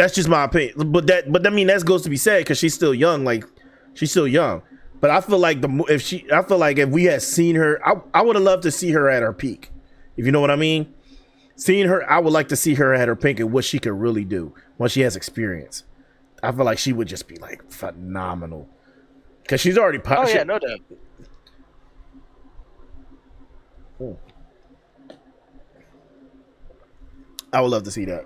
That's just my opinion. But I mean that goes to be said because she's still young. Like she's still young. But I feel like if we had seen her, I would have loved to see her at her peak. If you know what I mean. Seeing her, I would like to see her at her peak and what she could really do once she has experience. I feel like she would just be like phenomenal because she's already. Oh yeah, no doubt. I would love to see that.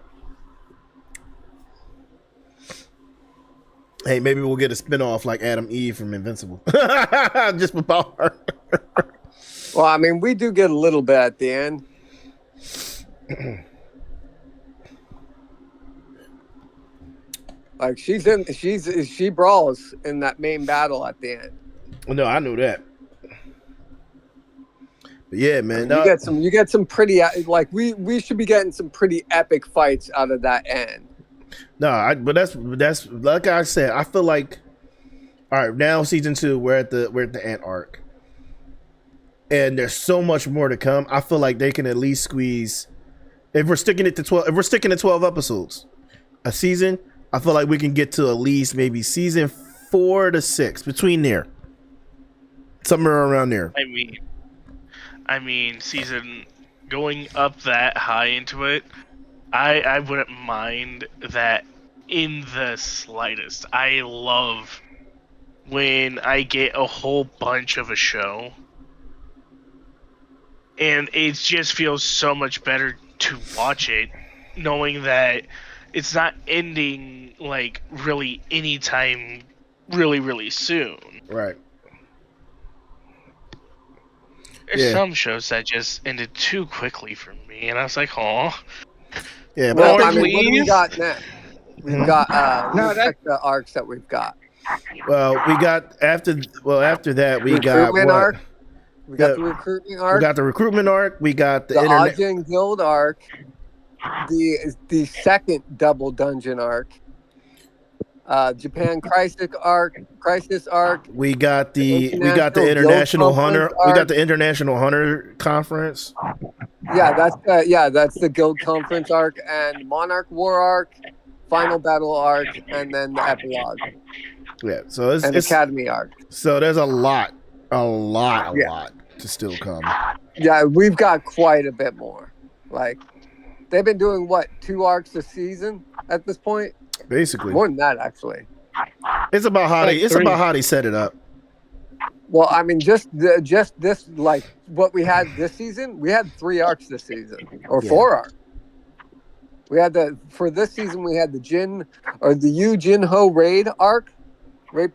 Hey, maybe we'll get a spinoff like Adam Eve from Invincible. Just for power. Well, I mean, we do get a little bit at the end. Like she brawls in that main battle at the end. No, I knew that. But yeah, man. You get some pretty like we should be getting some pretty epic fights out of that end. No, but that's like I said. I feel like all right now, season 2, we're at the ant arc, and there's so much more to come. I feel like they can at least squeeze if we're sticking to 12 episodes a season. I feel like we can get to at least maybe season 4 to 6 between there, somewhere around there. I mean, season going up that high into it. I wouldn't mind that in the slightest. I love when I get a whole bunch of a show and it just feels so much better to watch it knowing that it's not ending like really anytime really, really soon. Right. There's some shows that just ended too quickly for me and I was like, oh. Yeah, but what do we got next? We've got the arcs that we've got. Well, we got after that we got what? Arc. We got the recruitment arc. We got the recruitment arc. We got the Ajin Guild arc. The second double dungeon arc. Japan Crisis arc. We got the International Hunter. We got the International Hunter Conference. Yeah, that's the Guild Conference arc and Monarch War arc, Final Battle arc, and then the epilogue. Yeah, so it's Academy arc. So there's a lot to still come. Yeah, we've got quite a bit more. Like they've been doing 2 arcs a season at this point. Basically, more than that actually. It's about how they set it up. Well, I mean, just this, like what we had this season. We had 3 arcs this season, or 4 arcs. We had for this season we had the Yu Jin Ho raid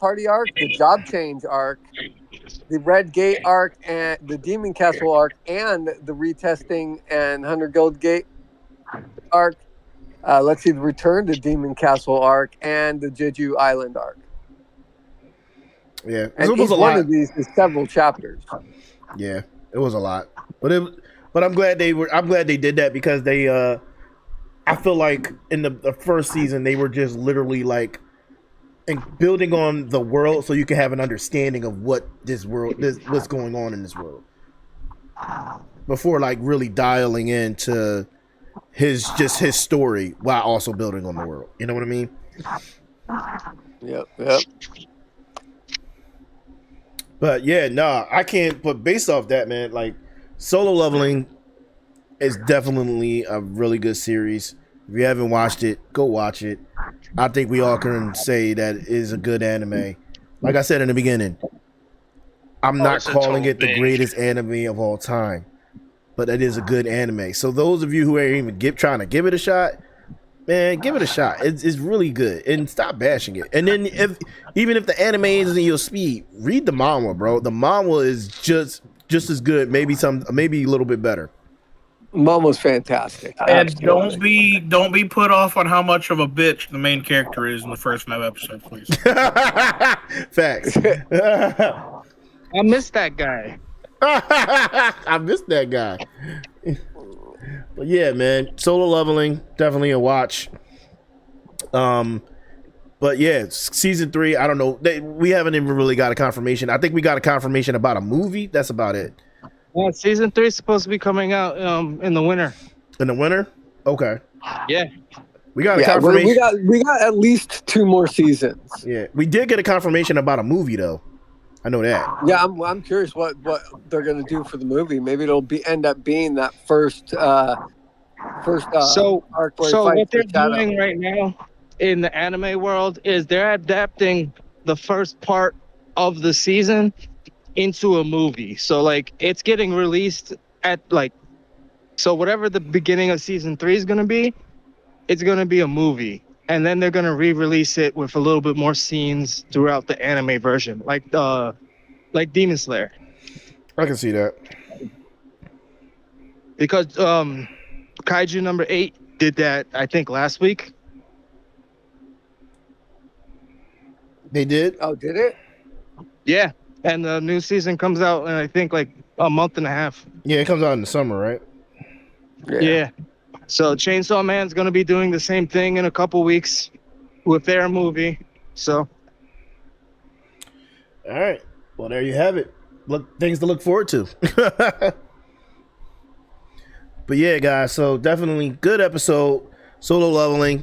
party arc, the job change arc, the Red Gate arc, and the Demon Castle arc, and the retesting and 100 Guild Gate arc. Let's see, the Return to Demon Castle arc and the Jeju Island arc. Yeah, and each one of these is several chapters. Yeah, it was a lot, but I'm glad they did that because they I feel like in the first season they were just literally like building on the world so you can have an understanding of what's going on in this world before like really dialing into his story while also building on the world. You know what I mean? Yep. But yeah, I can't. But based off that, man, like SoloLeveling is definitely a really good series. If you haven't watched it, go watch it. I think we all can say that it is a good anime. Like I said in the beginning, I'm not calling it the greatest anime of all time, but it is a good anime. So those of you who are even trying to give it a shot, man, give it a shot. It's really good, and stop bashing it. And then even if the anime isn't your speed, read the manga, bro. The manga is just as good, maybe a little bit better. Manga's fantastic. And don't be put off on how much of a bitch the main character is in the first 5 episodes, please. Facts. I missed that guy. I missed that guy. But yeah, man, SoloLeveling, definitely a watch. But yeah, season 3, I don't know. We haven't even really got a confirmation. I think we got a confirmation about a movie. That's about it. Yeah, season 3 is supposed to be coming out in the winter. In the winter? Okay. Yeah. We got a confirmation. We got at least 2 more seasons. Yeah, we did get a confirmation about a movie though. I know that. Yeah, I'm curious what they're gonna do for the movie. Maybe it'll end up being that first arc where what they're doing right now in the anime world is they're adapting the first part of the season into a movie. So like it's getting released at like, so whatever the beginning of season 3 is gonna be, it's gonna be a movie. And then they're gonna re-release it with a little bit more scenes throughout the anime version, like Demon Slayer. I can see that. Because Kaiju number 8 did that, I think, last week. They did? Oh, did it? Yeah. And the new season comes out in, I think, like a month and a half. Yeah, it comes out in the summer, right? Yeah. So Chainsaw Man's going to be doing the same thing in a couple weeks with their movie. So. All right. Well, there you have it. Things to look forward to. But yeah, guys, so definitely good episode. Solo Leveling.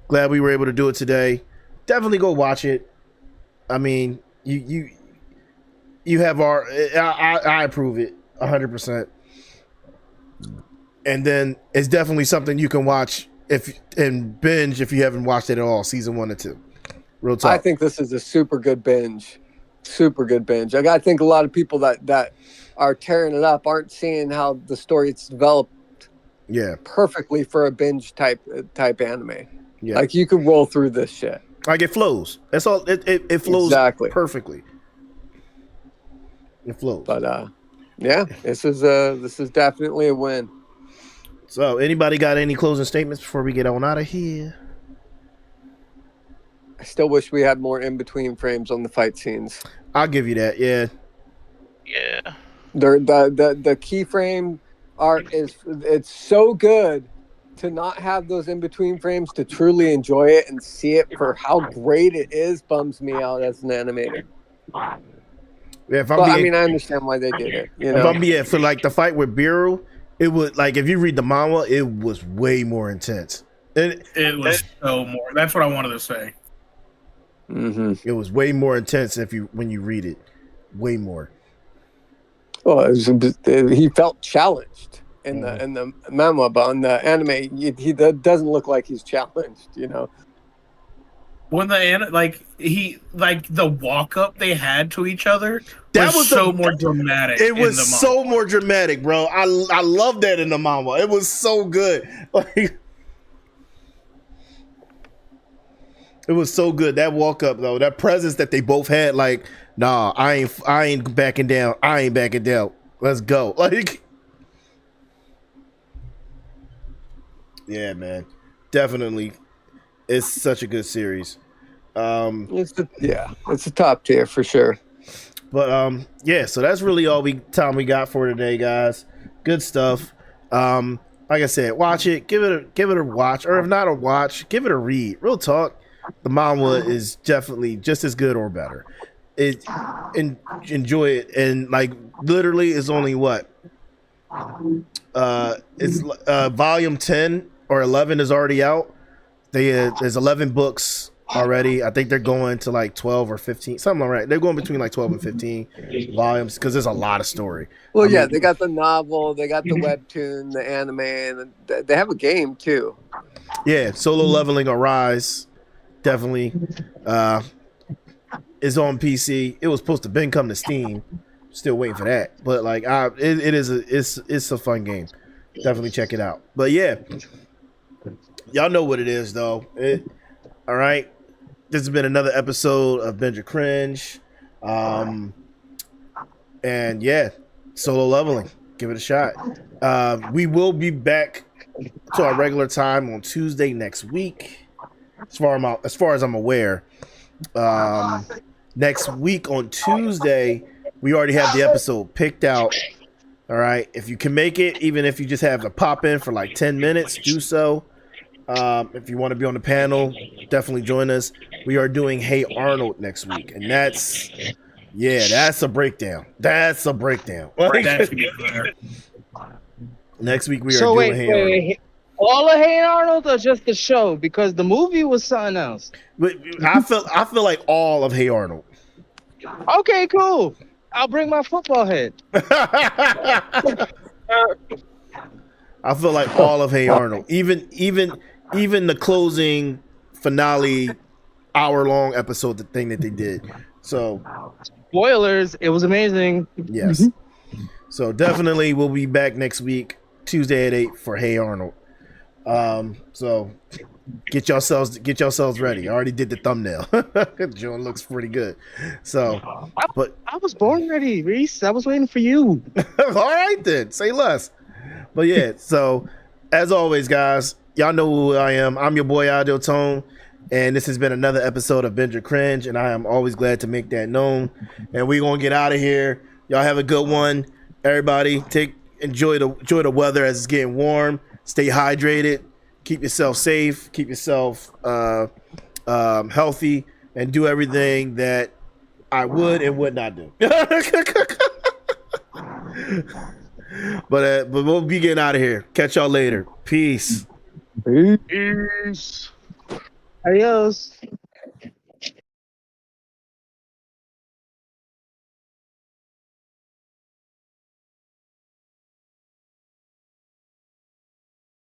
Glad we were able to do it today. Definitely go watch it. I mean, you have our. I approve it 100%. And then it's definitely something you can watch and binge if you haven't watched it at all. Season 1 and 2. Real talk. I think this is a super good binge. Super good binge. I think a lot of people that are tearing it up aren't seeing how the story is developed. Yeah. Perfectly for a binge type anime. Yeah. Like you could roll through this shit. Like it flows. That's all. It flows exactly perfectly. It flows. But yeah, this is definitely a win. So, anybody got any closing statements before we get on out of here? I still wish we had more in between frames on the fight scenes. I'll give you that. Yeah. Yeah. The keyframe art it's so good to not have those in between frames to truly enjoy it and see it for how great it is. Bums me out as an animator. Yeah, I understand why they did it. You know, for like the fight with Biru, it was like if you read the manga, it was way more intense. It was so more. That's what I wanted to say. Mm-hmm. It was way more intense when you read it, way more. Well, he felt challenged in the manga, but on the anime, he doesn't look like he's challenged. You know. When the walk up they had to each other, that was so more dramatic. It was so more dramatic, bro. I love that in the manga. It was so good. Like, it was so good. That walk up though, that presence that they both had. Like, nah, I ain't backing down. I ain't backing down. Let's go. Like, yeah, man, definitely. It's such a good series. It's a top tier for sure. But yeah, so that's really all time we got for today, guys. Good stuff. Like I said, watch it, give it a watch, or if not a watch, give it a read. Real talk, the manga is definitely just as good or better. Enjoy it, and like literally, it's only what it's volume 10 or 11 is already out. There's 11 books already. I think they're going to like 12 or 15, something like that. They're going between like 12 and 15 volumes because there's a lot of story. Well, they got the novel, they got the webtoon, the anime, and they have a game too. Yeah, Solo Leveling Arise definitely is on PC. It was supposed to been come to Steam. Still waiting for that, but like it's a fun game. Definitely check it out. But yeah, y'all know what it is though. All right. This has been another episode of Binge or Cringe. And yeah, Solo Leveling. Give it a shot. We will be back to our regular time on Tuesday next week. As far as I'm aware. Next week on Tuesday, we already have the episode picked out. All right. If you can make it, even if you just have to pop in for like 10 minutes, do so. If you want to be on the panel, definitely join us. We are doing Hey Arnold next week, and that's a breakdown. That's a breakdown. Next week we are doing Hey Arnold. All of Hey Arnold or just the show? Because the movie was something else. But I feel like all of Hey Arnold. Okay, cool. I'll bring my football head. I feel like all of Hey Arnold, even the closing finale hour-long episode, the thing that they did. So, spoilers, it was amazing. Yes. So definitely we'll be back next week, Tuesday at 8 for Hey Arnold. So get yourselves ready. I already did the thumbnail. John looks pretty good. So, but I was born ready, Reese. I was waiting for you. All right then, say less. But yeah, so as always, guys, y'all know who I am. I'm your boy Audio Tone, and this has been another episode of Binge or Cringe, and I am always glad to make that known. And we're gonna get out of here. Y'all have a good one, everybody. Enjoy the weather as it's getting warm. Stay hydrated. Keep yourself safe. Keep yourself healthy, and do everything that I would and would not do. But we'll be getting out of here. Catch y'all later. Peace. Peace. Adios.